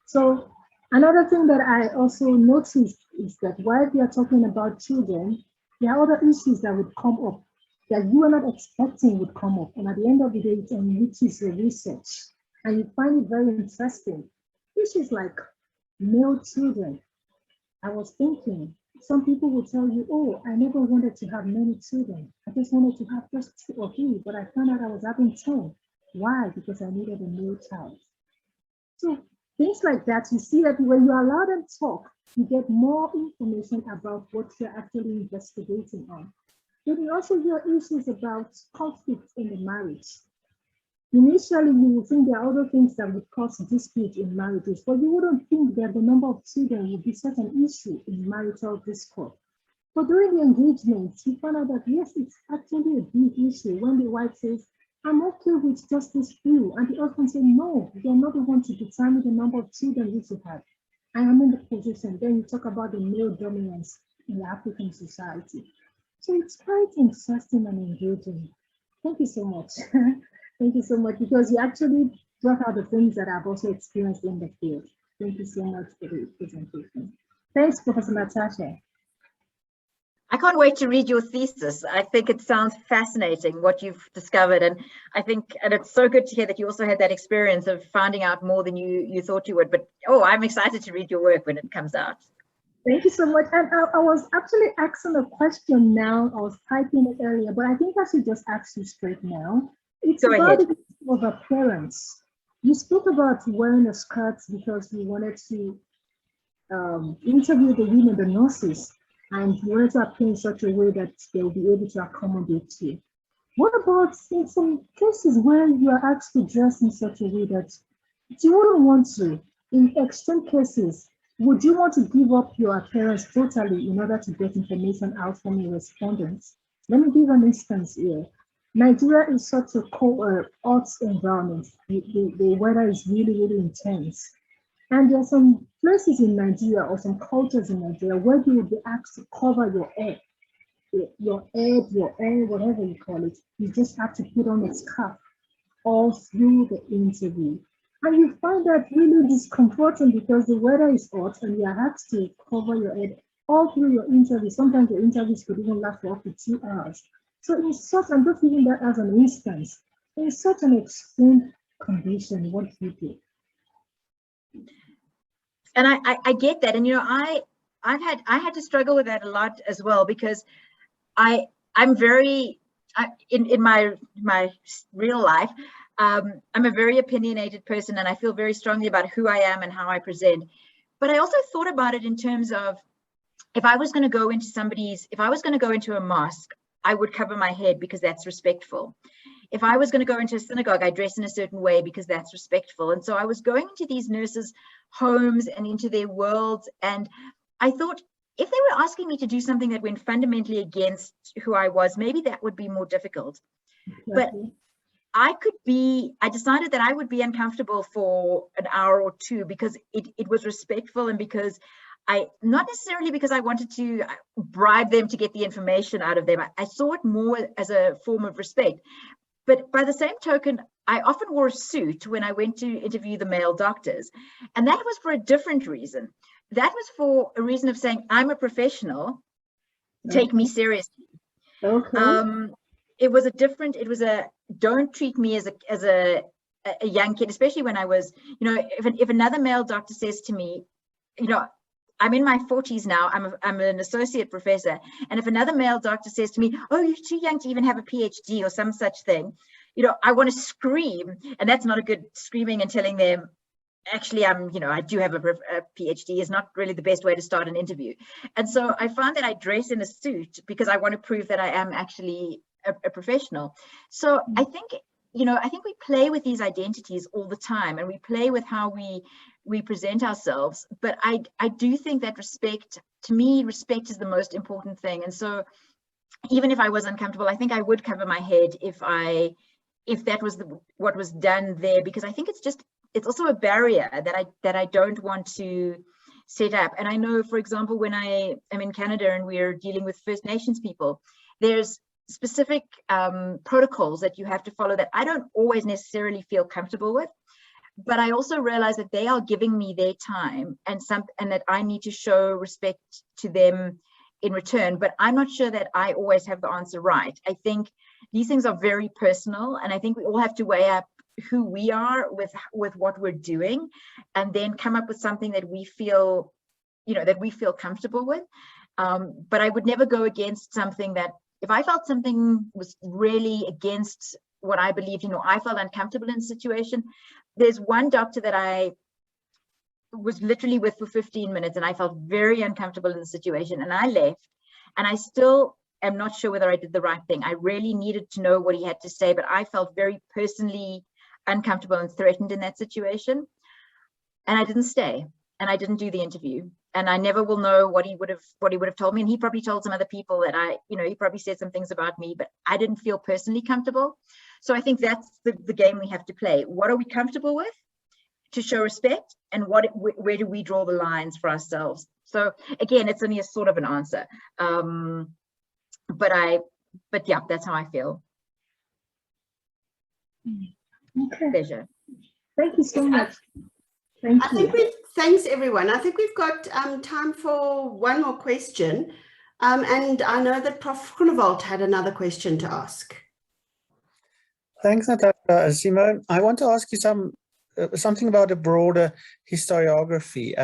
So another thing that I also noticed is that while we are talking about children, there are other issues that would come up that you are not expecting would come up. And at the end of the day, it enriches your research. And you find it very interesting. Issues like male children. I was thinking, some people will tell you, oh, I never wanted to have many children. I just wanted to have just 2 or 3, but I found out I was having 10. Why? Because I needed a male child. So things like that, you see that when you allow them to talk, you get more information about what you're actually investigating on. Then you also hear issues about conflict in the marriage. Initially, you will think there are other things that would cause dispute in marriages, but you wouldn't think that the number of children would be such an issue in marital discord. But during the engagement, you find out that yes, it's actually a big issue when the wife says, I'm okay with just this few, and the husband says, no, you're not the one to determine the number of children you should have. I am in the position. Then you talk about the male dominance in the African society. So it's quite interesting and engaging. Thank you so much. Thank you so much, because you actually brought out the things that I've also experienced in the field. Thank you so much for the presentation. Thanks, Professor Natasha. I can't wait to read your thesis. I think it sounds fascinating what you've discovered. And I think, and it's so good to hear that you also had that experience of finding out more than you thought you would. But, oh, I'm excited to read your work when it comes out. Thank you so much. And I was actually asking a question now. I was typing it earlier, but I think I should just ask you straight now. It's Go about ahead. the issue of appearance. You spoke about wearing a skirt because you wanted to interview the women, the nurses, and you wanted to appear in such a way that they will be able to accommodate you. What about in some cases where you are asked to dress in such a way that you wouldn't want to? In extreme cases, would you want to give up your appearance totally in order to get information out from your respondents? Let me give an instance here. Nigeria is such a cold, hot environment. The weather is really, really intense. And there are some places in Nigeria or some cultures in Nigeria where you will be asked to cover your head, your head, your hair, whatever you call it. You just have to put on a scarf all through the interview. And you find that really discomforting because the weather is hot and you are asked to cover your head all through your interview. Sometimes the interviews could even last for up to 2 hours. So in such, I'm just using that as an instance, in such an extreme condition, what do you do? And I get that, and you know, I had to struggle with that a lot as well, because I'm very in my real life, I'm a very opinionated person, and I feel very strongly about who I am and how I present. But I also thought about it in terms of, if I was going to go into a mosque, I would cover my head because that's respectful. If I was going to go into a synagogue, I dress in a certain way because that's respectful. And so I was going into these nurses' homes and into their worlds. And I thought, if they were asking me to do something that went fundamentally against who I was, maybe that would be more difficult. But I decided that I would be uncomfortable for an hour or two because it was respectful, and because not necessarily because I wanted to bribe them to get the information out of them. I saw it more as a form of respect. But by the same token, I often wore a suit when I went to interview the male doctors. And that was for a different reason. That was for a reason of saying, I'm a professional, take me seriously. Okay. It was don't treat me as a young kid, especially when I was, you know, if another male doctor says to me, you know, I'm in my 40s now, I'm an associate professor. And if another male doctor says to me, oh, you're too young to even have a PhD or some such thing, you know, I want to scream. And that's not a good screaming and telling them, actually, I do have a PhD is not really the best way to start an interview. And so I found that I dress in a suit because I want to prove that I am actually a professional. So I think we play with these identities all the time, and we play with how we present ourselves. But I do think that respect is the most important thing. And so even if I was uncomfortable, I think I would cover my head if that was what was done there, because I think it's also a barrier that I don't want to set up. And I know, for example, when I am in Canada and we're dealing with First Nations people, there's specific protocols that you have to follow that I don't always necessarily feel comfortable with. But I also realize that they are giving me their time and that I need to show respect to them in return. But I'm not sure that I always have the answer right. I think these things are very personal, and I think we all have to weigh up who we are with what we're doing, and then come up with something that we feel comfortable with. But I would never go against something that, if I felt something was really against what I believed, I felt uncomfortable in the situation. There's one doctor that I was literally with for 15 minutes and I felt very uncomfortable in the situation, and I left, and I still am not sure whether I did the right thing. I really needed to know what he had to say, but I felt very personally uncomfortable and threatened in that situation. And I didn't stay, and I didn't do the interview, and I never will know what he would have told me. And he probably told some other people that he probably said some things about me, but I didn't feel personally comfortable. So I think that's the game we have to play. What are we comfortable with to show respect, and where do we draw the lines for ourselves? So again, it's only a sort of an answer. But yeah, that's how I feel. Okay. Pleasure. Thank you so much. Thank you. Thanks everyone. I think we've got time for one more question. And I know that Prof. Groenewald had another question to ask. Thanks, Natasha. Simonne, I want to ask you something about a broader historiography.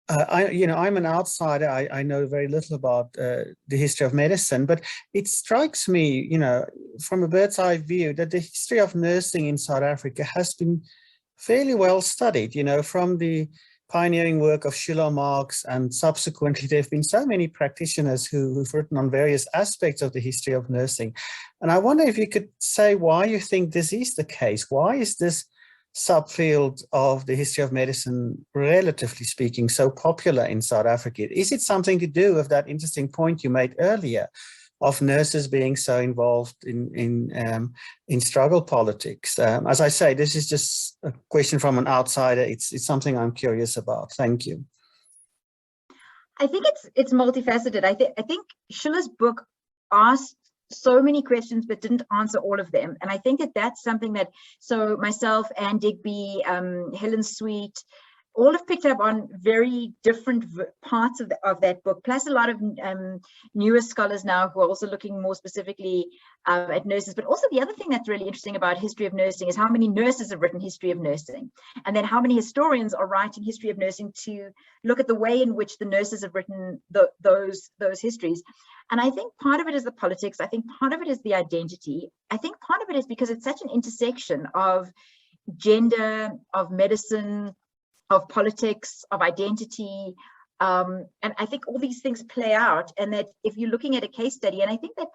I'm an outsider. I know very little about the history of medicine, but it strikes me, from a bird's eye view, that the history of nursing in South Africa has been fairly well studied, from the pioneering work of Sheila Marks, and subsequently there have been so many practitioners who've written on various aspects of the history of nursing. And I wonder if you could say why you think this is the case. Why is this subfield of the history of medicine, relatively speaking, so popular in South Africa? Is it something to do with that interesting point you made earlier of nurses being so involved in struggle politics? As I say, this is just a question from an outsider. It's something I'm curious about. Thank you. I think it's multifaceted. I think Schiller's book asked so many questions but didn't answer all of them, and I think that's something that, so myself, Anne Digby, Helen Sweet, all have picked up on very different parts of that book, plus a lot of newer scholars now who are also looking more specifically at nurses. But also the other thing that's really interesting about history of nursing is how many nurses have written history of nursing, and then how many historians are writing history of nursing to look at the way in which the nurses have written those histories. And I think part of it is the politics. I think part of it is the identity. I think part of it is because it's such an intersection of gender, of medicine, of politics, of identity, and I think all these things play out. And that if you're looking at a case study, and I think that,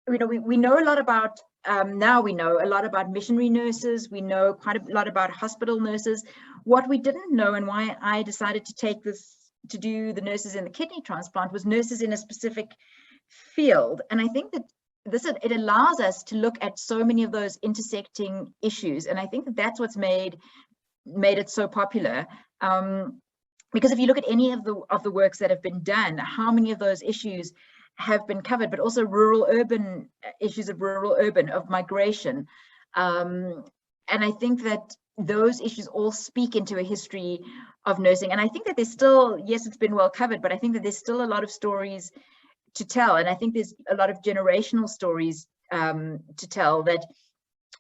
you know, we know a lot about, now we know a lot about missionary nurses, we know quite a lot about hospital nurses. What we didn't know, and why I decided to do the nurses in the kidney transplant, was nurses in a specific field. And I think that it allows us to look at so many of those intersecting issues, and I think that that's what's made it so popular, because if you look at any of the works that have been done, how many of those issues have been covered, but also rural-urban issues of migration, and I think that those issues all speak into a history of nursing. And I think that there's still, yes, it's been well covered, but I think that there's still a lot of stories to tell, and I think there's a lot of generational stories to tell, that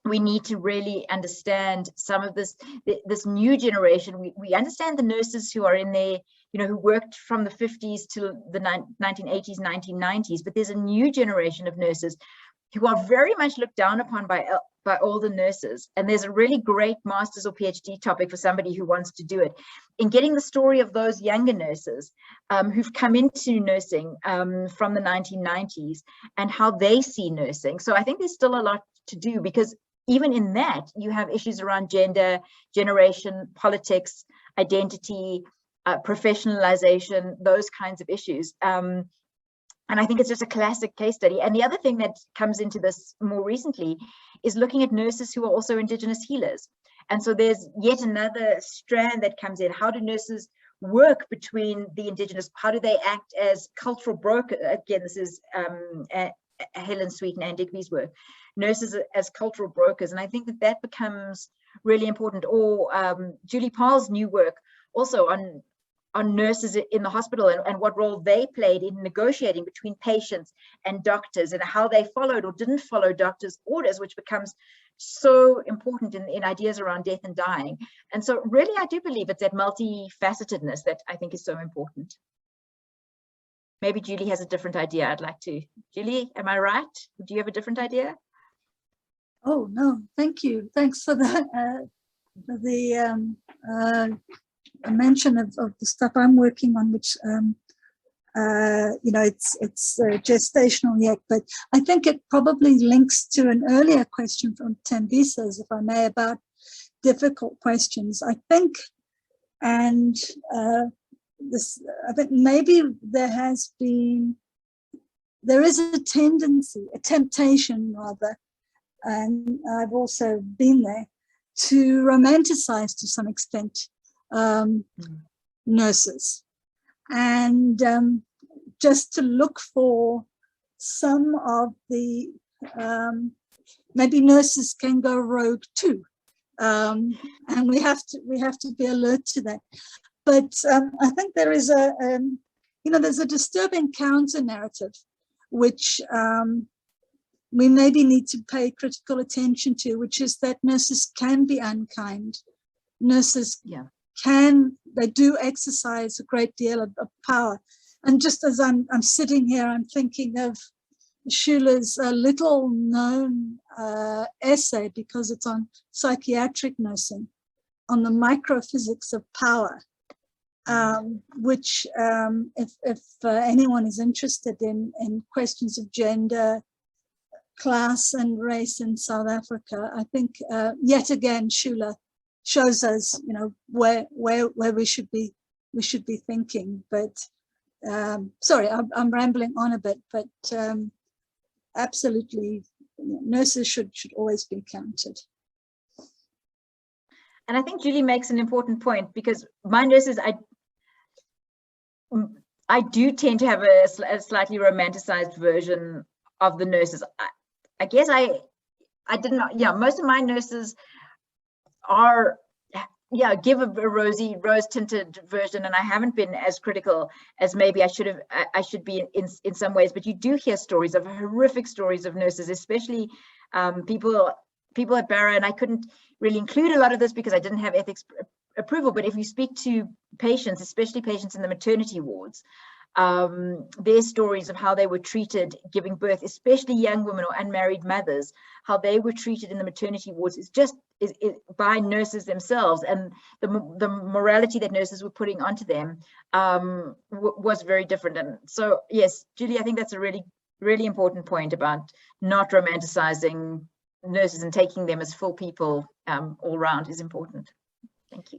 we need to really understand some of this new generation. We understand the nurses who are in there, you know, who worked from the 50s to the 1980s, 1990s, but there's a new generation of nurses who are very much looked down upon by older nurses. And there's a really great master's or PhD topic for somebody who wants to do it, in getting the story of those younger nurses who've come into nursing from the 1990s and how they see nursing. So I think there's still a lot to do, because even in that, you have issues around gender, generation, politics, identity, professionalization, those kinds of issues. And I think it's just a classic case study. And the other thing that comes into this more recently is looking at nurses who are also Indigenous healers. And so there's yet another strand that comes in. How do nurses work between the Indigenous? How do they act as cultural brokers? Again, this is Helen Sweet and Anne Digby's work. Nurses as cultural brokers. And I think that becomes really important. Or Julie Parle's new work also on nurses in the hospital, and what role they played in negotiating between patients and doctors, and how they followed or didn't follow doctors' orders, which becomes so important in ideas around death and dying. And so really, I do believe it's that multifacetedness that I think is so important. Maybe Julie has a different idea. I'd like to. Julie, am I right? Do you have a different idea? Oh, no, thank you. Thanks for that. A mention of the stuff I'm working on, which you know, it's gestational yet, but I think it probably links to an earlier question from Tembisa's, if I may, about difficult questions. I think, and I think maybe there is a tendency, a temptation rather, and I've also been there, to romanticize to some extent nurses, and just to look for some of the maybe nurses can go rogue too, and we have to be alert to that. But I think there is there's a disturbing counter narrative which we maybe need to pay critical attention to, which is that nurses can be unkind. Nurses they do exercise a great deal of power. And just as I'm sitting here, I'm thinking of Schiller's little known essay, because it's on psychiatric nursing, on the microphysics of power, which if anyone is interested in questions of gender, class and race in South Africa, I think yet again Schiller shows us, you know, where we should be thinking. But sorry, I'm rambling on a bit, but absolutely, nurses should always be counted. And I think Julie makes an important point, because my nurses, I do tend to have a slightly romanticized version of the nurses. I guess I did not, most of my nurses are, give a rose-tinted version, and I haven't been as critical as maybe I should be in some ways. But you do hear stories of horrific stories of nurses, especially people at Barra, and I couldn't really include a lot of this because I didn't have ethics approval, but if you speak to patients, especially patients in the maternity wards, their stories of how they were treated giving birth, especially young women or unmarried mothers, how they were treated in the maternity wards is by nurses themselves, and the morality that nurses were putting onto them was very different. And so, yes, Julie, I think that's a really, really important point about not romanticizing nurses and taking them as full people all round is important. Thank you.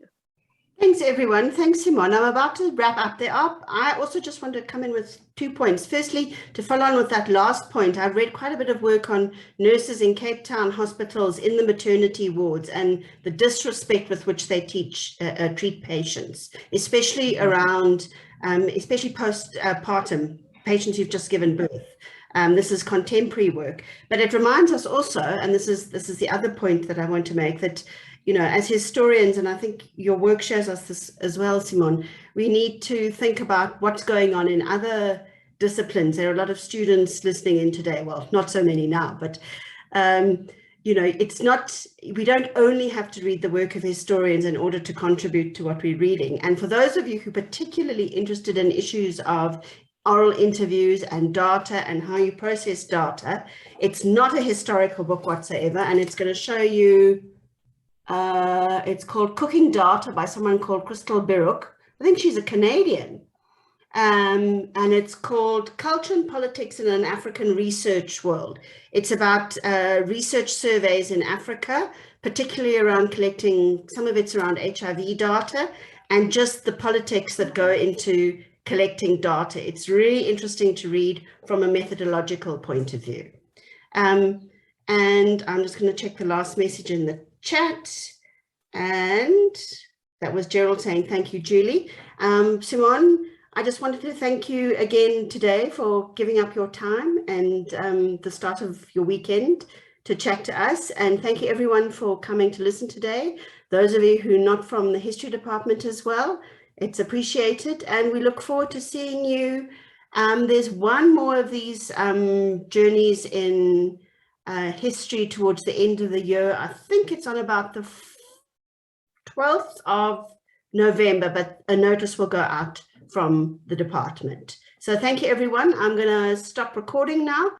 Thanks, everyone. Thanks, Simonne. I'm about to wrap up. I also just want to come in with 2 points. Firstly, to follow on with that last point, I've read quite a bit of work on nurses in Cape Town hospitals in the maternity wards and the disrespect with which they treat patients, especially around, especially postpartum patients who've just given birth. This is contemporary work, but it reminds us also, and this is the other point that I want to make, that as historians, and I think your work shows us this as well, Simonne, we need to think about what's going on in other disciplines. There are a lot of students listening in today. Well, not so many now, but it's not, we don't only have to read the work of historians in order to contribute to what we're reading. And for those of you who are particularly interested in issues of oral interviews and data and how you process data, it's not a historical book whatsoever, and it's going to show you. It's called Cooking Data by someone called Crystal Biruk. I think she's a Canadian. And it's called Culture and Politics in an African Research World. It's about research surveys in Africa, particularly around collecting, some of it's around HIV data, and just the politics that go into collecting data. It's really interesting to read from a methodological point of view. And I'm just going to check the last message in the chat, and that was Gerald saying thank you, Julie. Simonne, I just wanted to thank you again today for giving up your time and the start of your weekend to chat to us, and thank you everyone for coming to listen today. Those of you who are not from the history department as well, it's appreciated, and we look forward to seeing you. There's one more of these journeys in history towards the end of the year. I think it's on about the 12th of November, but a notice will go out from the department. So thank you, everyone. I'm going to stop recording now.